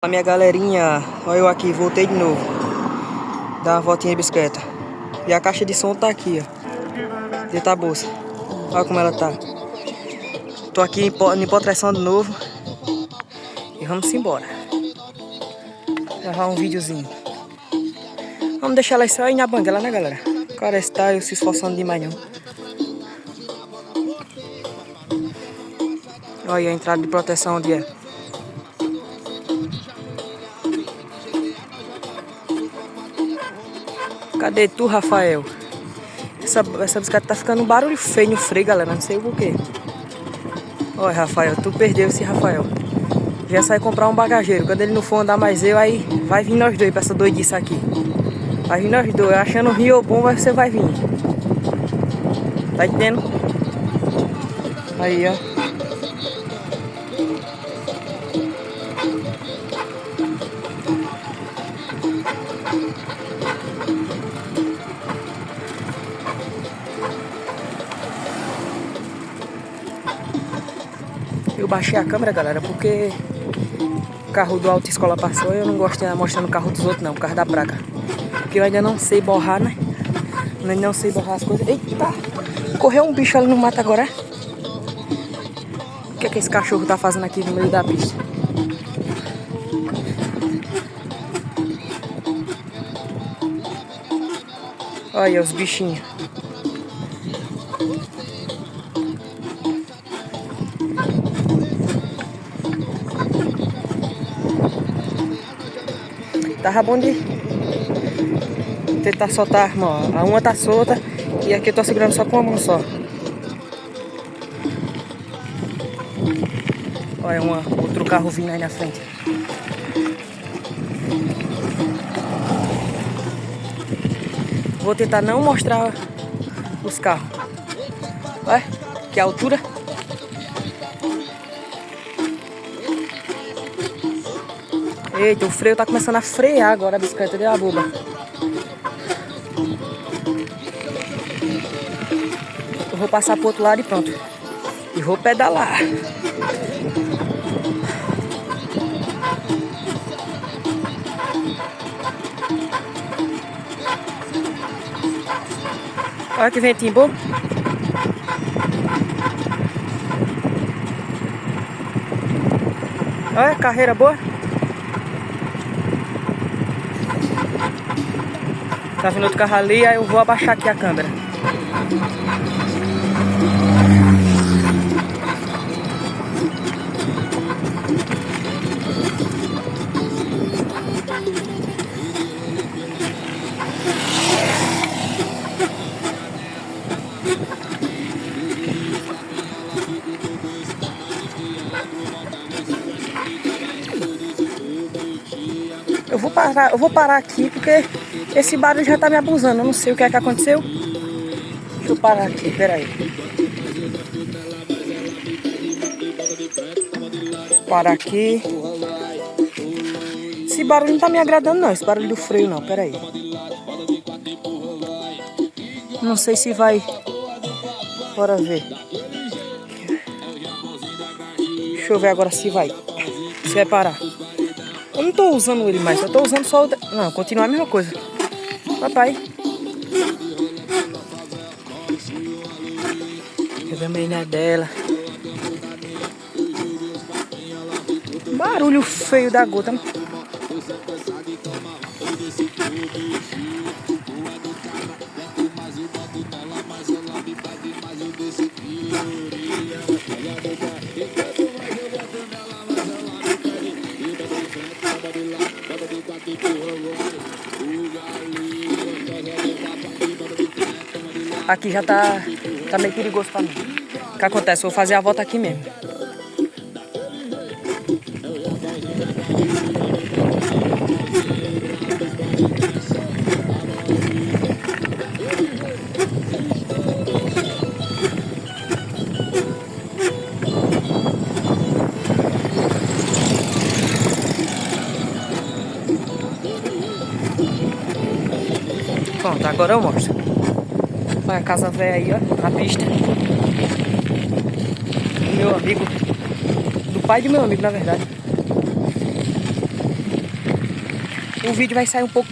A minha galerinha, olha eu aqui, voltei de novo. Dar uma voltinha de bicicleta. E a caixa de som tá aqui, ó. Dentro da bolsa. Olha como ela tá. Tô aqui em hipotração de novo. E vamos embora. Gravar um videozinho. Vamos deixar ela só aí na banguela, né, galera? O cara está eu se esforçando demais, não. Olha aí a entrada de proteção onde é. Cadê tu, Rafael? Essa bicicleta tá ficando um barulho feio no freio, galera. Não sei o porquê. Olha, Rafael, tu perdeu esse Rafael. Já sai comprar um bagageiro. Quando ele não for andar mais eu, aí vai vir nós dois pra essa doidice aqui. Vai vir nós dois. Achando o Rio bom, você vai vir. Tá entendendo? Aí, ó. Eu baixei a câmera, galera, porque o carro do autoescola passou e eu não gosto de estar mostrando o carro dos outros, não, por causa da praga. Porque eu ainda não sei borrar, né? Eu não sei borrar as coisas. Eita! Correu um bicho ali no mato agora. O que é que esse cachorro tá fazendo aqui no meio da pista? Olha os bichinhos. Tava bom de tentar soltar a arma, ó. A uma tá solta e aqui eu tô segurando só com uma mão só. Olha outro carro vindo aí na frente. Vou tentar não mostrar os carros. Olha que altura. Eita, o freio tá começando a frear agora, a bicicleta deu a boba. Eu vou passar pro outro lado e pronto. E vou pedalar. Olha que ventinho bom. Olha, carreira boa. Tá vindo outro carro ali, aí eu vou abaixar aqui a câmera. Eu vou parar aqui porque esse barulho já tá me abusando. Eu não sei o que é que aconteceu. Deixa eu parar aqui, peraí. Parar aqui. Esse barulho não tá me agradando não, esse barulho do freio não, peraí. Não sei se vai. Bora ver. Deixa eu ver agora se vai. Se vai parar. Eu não tô usando ele mais, eu tô usando só o... Não, continua a mesma coisa. Papai. Eu também não é dela. Barulho feio da gota. Aqui já tá meio perigoso pra mim. O que acontece? Eu vou fazer a volta aqui mesmo. Pronto, agora eu mostro. Olha a casa velha aí, ó, na pista. Meu amigo, do pai de meu amigo, na verdade. O vídeo vai sair um pouco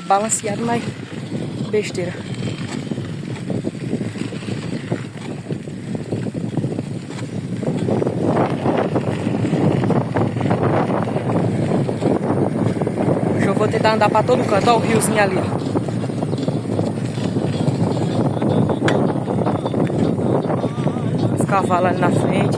balanceado, mas besteira. Hoje eu vou tentar andar pra todo canto. Ó o riozinho ali, ó. Os cavalos ali na frente.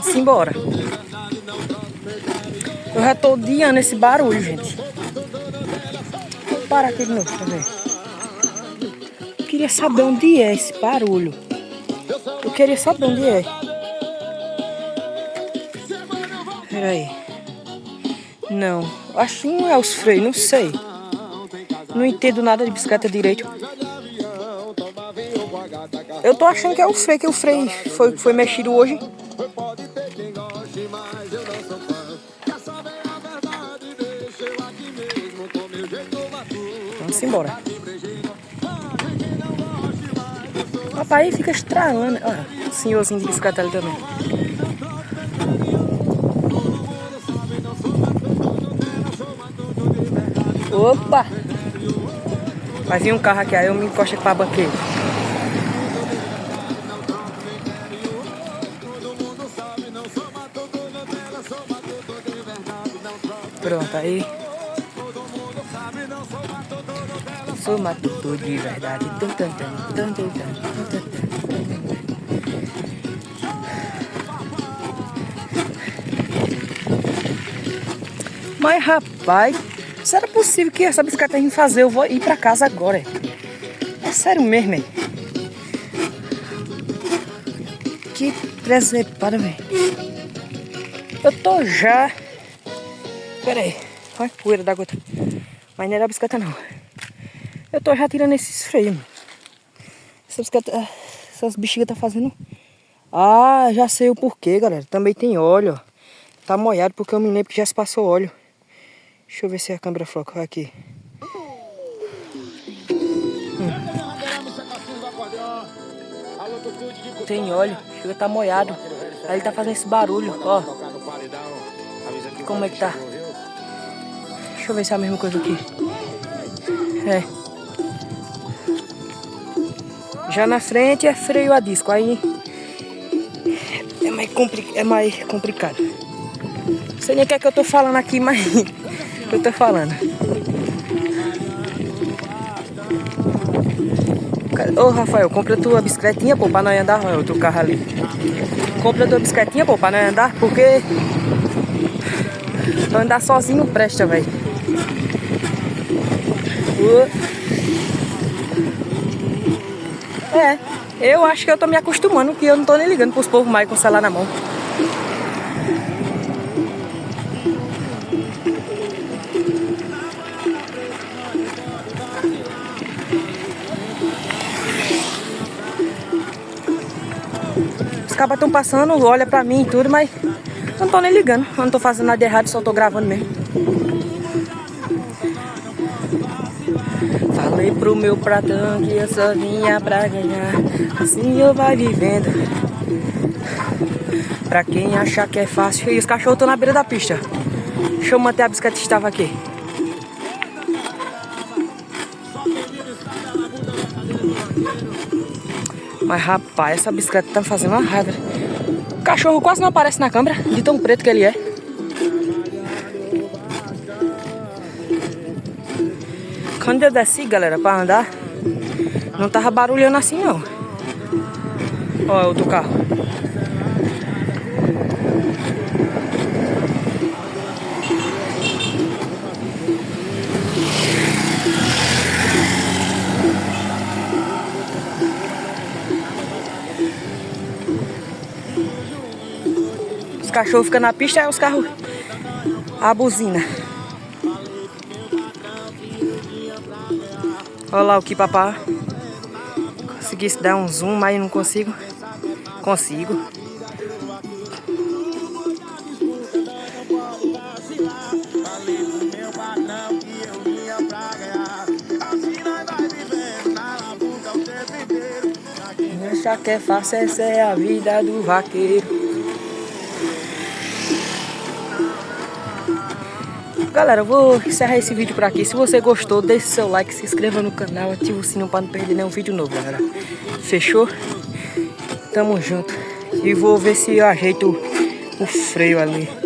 Simbora. Eu já tô odiando esse barulho, gente. Vou parar aqui de novo pra ver. Eu queria saber onde é esse barulho. Eu queria saber onde é. Peraí. Não, acho que não é os freios, não sei. Não entendo nada de bicicleta direito. Eu tô achando que é o freio, foi mexido hoje. Vamos embora. Papai fica estralando. Olha, o senhorzinho de bicicleta ali também. Opa! Vai vir um carro aqui, aí eu me encosto aqui pra banqueira. Pronto, aí. Sou matuto de verdade. Mas rapaz, será possível que essa bicicleta a gente fazer? Eu vou ir pra casa agora. É sério mesmo, hein? Que presepada, velho. Eu tô já. Pera aí. Olha a poeira da gota. Mas não era a bicicleta, não. Eu tô já tirando esses freios, mano. Essa bicicleta, essas bexigas tá fazendo... Ah, já sei o porquê, galera. Também tem óleo, ó. Tá molhado porque eu me lembro que já se passou óleo. Deixa eu ver se a câmera foca. Olha aqui. Tem óleo. Chega, tá molhado. Aí ele tá fazendo esse barulho, ó. Como é que tá? Deixa eu ver se é a mesma coisa aqui. É. Já na frente é freio a disco. Aí é mais complicado. Não sei nem o que é que eu tô falando aqui, mas eu tô falando. Ô Rafael, compra tua bicicletinha, pô, pra nós andar. Olha outro carro ali. Compra tua bicicletinha, pô, pra nós andar, porque pra andar sozinho não presta, velho. É, eu acho que eu tô me acostumando, que eu não tô nem ligando pros povos mais com o celular na mão. Os cabas estão passando, olha pra mim e tudo, mas eu não tô nem ligando. Eu não tô fazendo nada de errado, só tô gravando mesmo. Falei pro meu pratão que eu só vinha pra ganhar. Assim eu vai vivendo. Pra quem achar que é fácil. E os cachorros estão na beira da pista. Deixa eu manter a bicicleta que estava aqui. Mas rapaz, essa bicicleta tá me fazendo uma raiva. O cachorro quase não aparece na câmera, de tão preto que ele é. Quando eu desci, galera, pra andar, não tava barulhando assim, não. Ó, outro carro. Os cachorros ficam na pista, aí os carros a buzina. Olha lá o que papá. Conseguisse dar um zoom, mas não consigo. Consigo. Deixa que é fácil, essa é a vida do vaqueiro. Galera, eu vou encerrar esse vídeo por aqui. Se você gostou, deixe seu like, se inscreva no canal, ative o sininho para não perder nenhum vídeo novo, galera. Fechou? Tamo junto. E vou ver se eu ajeito o freio ali.